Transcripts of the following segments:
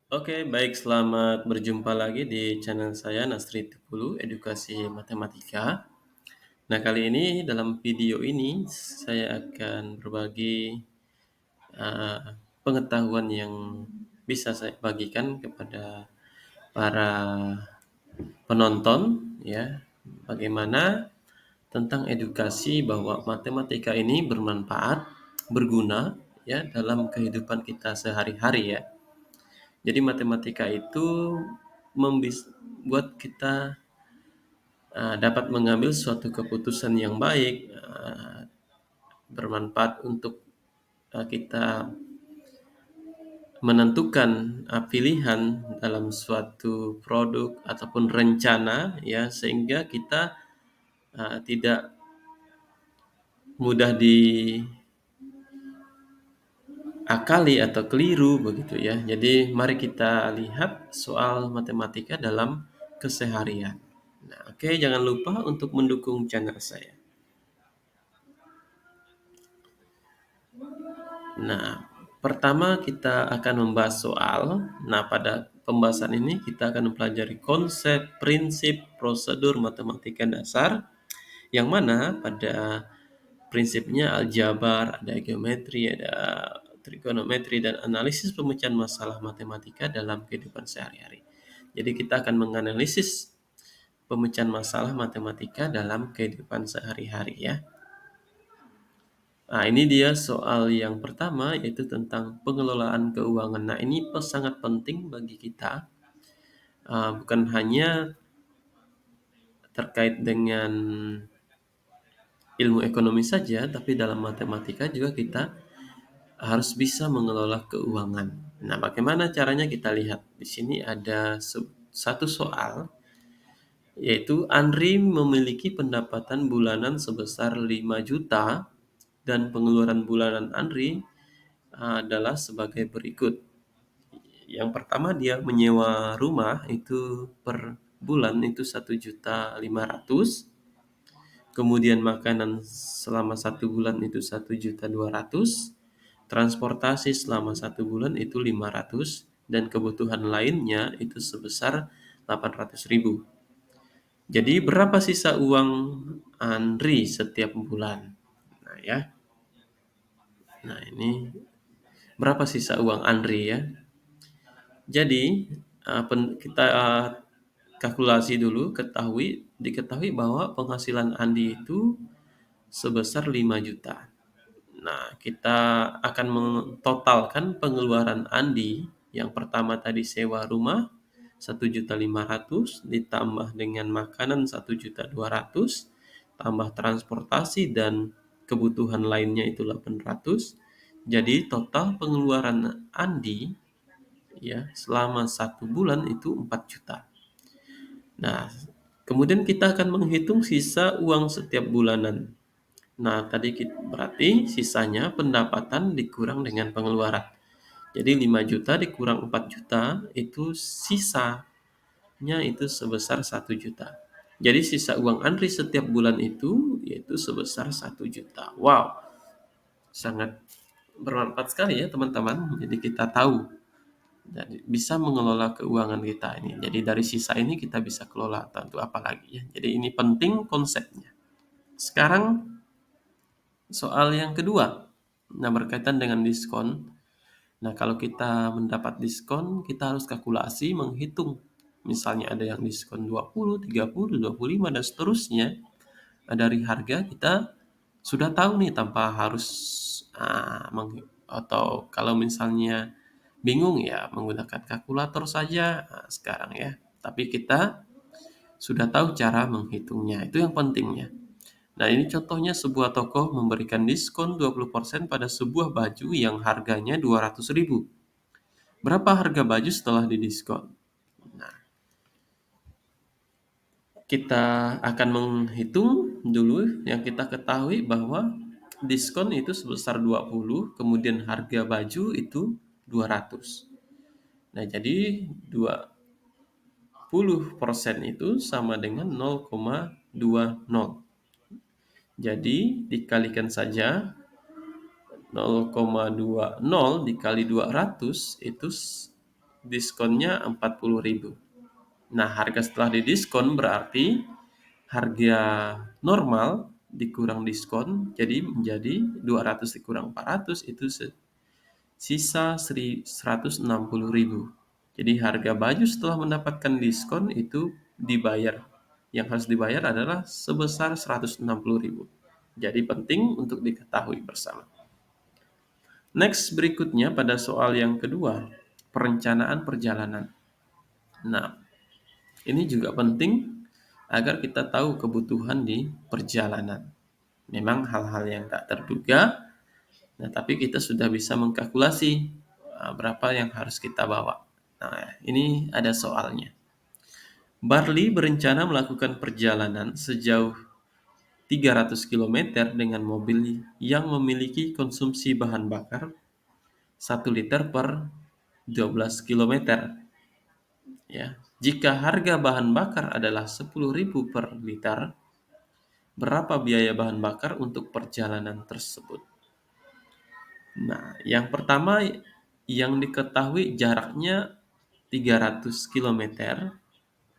Oke, baik. Selamat berjumpa lagi di channel saya Nasri Tupulu Edukasi Matematika. Nah, kali ini dalam video ini saya akan berbagi uh, pengetahuan yang bisa saya bagikan kepada para penonton, ya. Bagaimana tentang edukasi bahwa matematika ini bermanfaat, berguna, ya, dalam kehidupan kita sehari-hari, ya. Jadi matematika itu membuat kita dapat mengambil suatu keputusan yang baik, bermanfaat untuk kita menentukan pilihan dalam suatu produk ataupun rencana, ya, sehingga kita tidak mudah diakali atau keliru begitu, ya. Jadi mari kita lihat soal matematika dalam keseharian. Nah, oke, jangan lupa untuk mendukung channel saya. Nah, pertama kita akan membahas soal. Nah, pada pembahasan ini kita akan mempelajari konsep, prinsip, prosedur matematika dasar, yang mana pada prinsipnya aljabar, ada geometri, ada trigonometri, dan analisis pemecahan masalah matematika dalam kehidupan sehari-hari. Jadi kita akan menganalisis pemecahan masalah matematika dalam kehidupan sehari-hari, ya. Nah, ini dia soal yang pertama, yaitu tentang pengelolaan keuangan. Nah, ini sangat penting bagi kita, bukan hanya terkait dengan ilmu ekonomi saja, tapi dalam matematika juga kita harus bisa mengelola keuangan. Nah, bagaimana caranya kita lihat. Di sini ada satu soal, yaitu Andri memiliki pendapatan bulanan sebesar 5 juta dan pengeluaran bulanan Andri adalah sebagai berikut. Yang pertama, dia menyewa rumah itu per bulan itu 1.500.000. Kemudian makanan selama 1 bulan itu 1.200.000. Transportasi selama 1 bulan itu 500, dan kebutuhan lainnya itu sebesar 800.000. Jadi berapa sisa uang Andri setiap bulan? Nah, ya. Nah, ini berapa sisa uang Andri, ya? Jadi kita kalkulasi dulu, diketahui bahwa penghasilan Andi itu sebesar 5 juta. Nah, kita akan mentotalkan pengeluaran Andi. Yang pertama tadi sewa rumah 1.500.000 ditambah dengan makanan 1.200.000 tambah transportasi dan kebutuhan lainnya itu 800. Jadi total pengeluaran Andi, ya, selama 1 bulan itu 4 juta. Nah, kemudian kita akan menghitung sisa uang setiap bulanan. Nah, tadi berarti sisanya pendapatan dikurang dengan pengeluaran. Jadi 5 juta dikurang 4 juta itu sisanya itu sebesar 1 juta. Jadi sisa uang Andri setiap bulan itu yaitu sebesar 1 juta. Wow, sangat bermanfaat sekali, ya, teman-teman. Jadi kita tahu, jadi bisa mengelola keuangan kita ini. Jadi dari sisa ini kita bisa kelola tentu apa lagi, ya. Jadi ini penting konsepnya. Sekarang soal yang kedua. Nah, berkaitan dengan diskon. Nah, kalau kita mendapat diskon, kita harus kalkulasi, menghitung. Misalnya ada yang diskon 20, 30, 25, dan seterusnya. Nah, dari harga kita sudah tahu nih tanpa harus atau kalau misalnya bingung, ya menggunakan kalkulator saja sekarang, ya. Tapi kita sudah tahu cara menghitungnya. Itu yang pentingnya. Nah, ini contohnya sebuah toko memberikan diskon 20% pada sebuah baju yang harganya 200.000. Berapa harga baju setelah didiskon? Nah, kita akan menghitung dulu yang kita ketahui bahwa diskon itu sebesar 20, kemudian harga baju itu 200. Nah, jadi 20% itu sama dengan 0,20. Jadi dikalikan saja 0,20 dikali 200 itu diskonnya 40.000. Nah, harga setelah didiskon berarti harga normal dikurang diskon jadi menjadi 200 dikurang 400 itu sisa 160.000. Jadi harga baju setelah mendapatkan diskon itu dibayar. Yang harus dibayar adalah sebesar 160.000. Jadi penting untuk diketahui bersama. Next berikutnya pada soal yang kedua, perencanaan perjalanan. Nah, ini juga penting agar kita tahu kebutuhan di perjalanan. Memang hal-hal yang tak terduga, nah tapi kita sudah bisa mengkalkulasi berapa yang harus kita bawa. Nah, ini ada soalnya. Barli berencana melakukan perjalanan sejauh 300 km dengan mobil yang memiliki konsumsi bahan bakar 1 liter per 12 km. Ya. Jika harga bahan bakar adalah 10.000 per liter, berapa biaya bahan bakar untuk perjalanan tersebut? Nah, yang pertama yang diketahui jaraknya 300 km,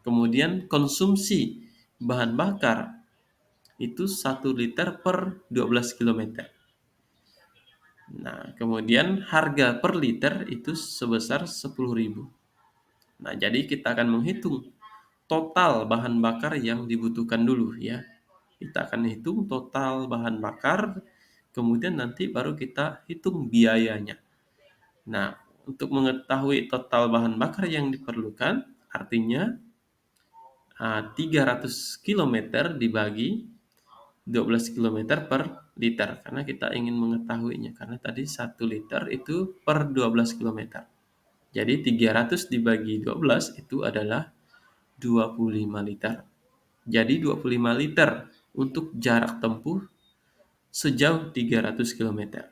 kemudian konsumsi bahan bakar itu 1 liter per 12 km. Nah, kemudian harga per liter itu sebesar 10.000. Nah, jadi kita akan menghitung total bahan bakar yang dibutuhkan dulu ya. Kita akan hitung total bahan bakar, kemudian nanti baru kita hitung biayanya. Nah, untuk mengetahui total bahan bakar yang diperlukan, artinya 300 km dibagi 12 km per liter, karena kita ingin mengetahuinya, karena tadi 1 liter itu per 12 km. Jadi 300 dibagi 12 itu adalah 25 liter. Jadi 25 liter untuk jarak tempuh sejauh 300 km.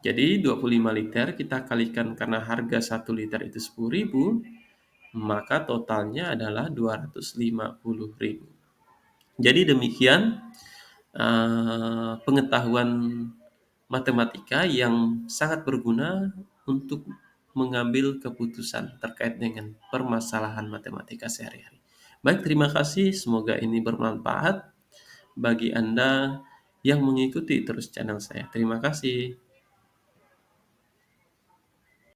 Jadi 25 liter kita kalikan karena harga 1 liter itu 10.000, maka totalnya adalah 250.000. Jadi demikian pengetahuan matematika yang sangat berguna untuk mengambil keputusan terkait dengan permasalahan matematika sehari-hari. Baik, terima kasih. Semoga ini bermanfaat bagi Anda yang mengikuti terus channel saya. Terima kasih.